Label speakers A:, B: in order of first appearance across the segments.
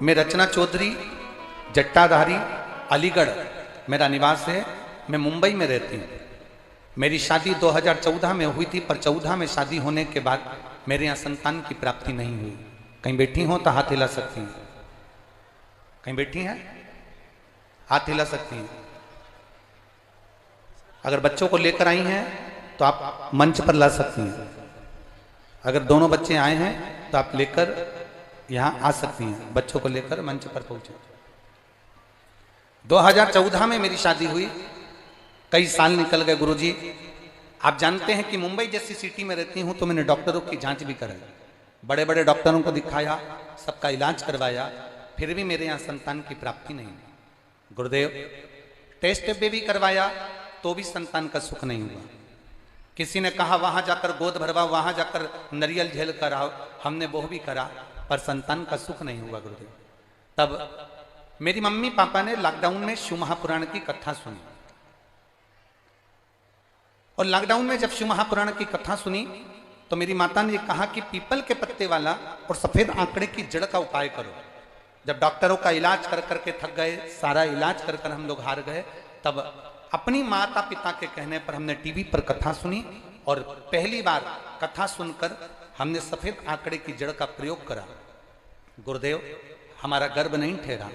A: मैं रचना चौधरी, जट्टाधारी, अलीगढ़ मेरा निवास है। मैं मुंबई में रहती हूँ। मेरी शादी 2014 में हुई थी, पर 14 में शादी होने के बाद मेरे यहाँ संतान की प्राप्ति नहीं हुई। कहीं बैठी हो तो हाथ हिला सकती हैं। कहीं बैठी हैं, हाथ हिला सकती हैं। अगर बच्चों को लेकर आई हैं तो आप मंच पर ला सकती हैं। अगर दोनों बच्चे आए हैं तो आप लेकर यहां आ सकती हैं। बच्चों को लेकर मंच पर पहुंचे। 2014 में मेरी शादी हुई। कई साल निकल गए गुरुजी। आप जानते हैं कि मुंबई जैसी सिटी में रहती हूं तो मैंने डॉक्टरों की जांच भी कराई, बड़े बड़े डॉक्टरों को दिखाया, सबका इलाज करवाया, फिर भी मेरे यहां संतान की प्राप्ति नहीं हुई। गुरुदेव, टेस्ट भी करवाया तो भी संतान का सुख नहीं हुआ। किसी ने कहा वहां जाकर गोद भरवाओ, वहां जाकर नरियल झेल कर आओ। हमने वो भी करा, पर संतान का सुख नहीं हुआ गुरुदेव। तब मेरी मम्मी पापा ने लॉकडाउन में शिव महापुराण की कथा सुनी, और लॉकडाउन में जब शिव महापुराण की कथा सुनी तो मेरी माता ने कहा कि पीपल के पत्ते वाला और सफेद आंकड़े की जड़ का उपाय करो। जब डॉक्टरों का इलाज कर करके थक गए, सारा इलाज कर कर हम लोग हार गए, तब अपनी माता पिता के कहने पर हमने टीवी पर कथा सुनी, और पहली बार कथा सुनकर हमने सफेद आंकड़े की जड़ का प्रयोग करा। गुरुदेव, हमारा गर्भ नहीं ठहरा।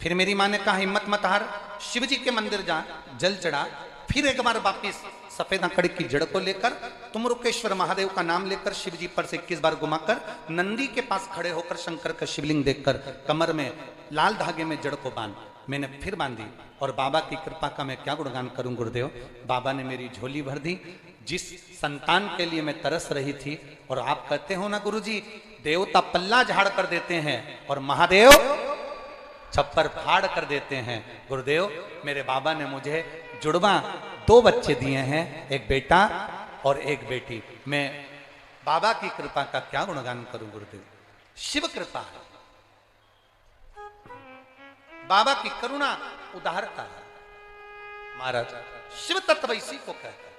A: फिर मेरी माँ ने कहा हिम्मत मत हार, शिव जी के मंदिर जा, जल चढ़ा। फिर एक बार वापिस सफेद आंकड़े की जड़ को लेकर तुम रुकेश्वर महादेव का नाम लेकर शिव जी पर से 21 बार घुमाकर नंदी के पास खड़े होकर शंकर का शिवलिंग देखकर कमर में लाल धागे में जड़ को बांध। मैंने फिर बांधी, और बाबा की कृपा का मैं क्या गुणगान करूं गुरुदेव। बाबा ने मेरी झोली भर दी। जिस संतान के लिए मैं तरस रही थी, और आप कहते हो ना गुरुजी, देवता पल्ला झाड़ कर देते हैं और महादेव छप्पर फाड़ कर देते हैं। गुरुदेव, मेरे बाबा ने मुझे जुड़वा 2 बच्चे दिए हैं, एक बेटा और एक बेटी। मैं बाबा की कृपा का क्या गुणगान करूं गुरुदेव। शिव कृपा है, बाबा की करुणा उदारता है। महाराज, शिव तत्व इसी को कहते हैं।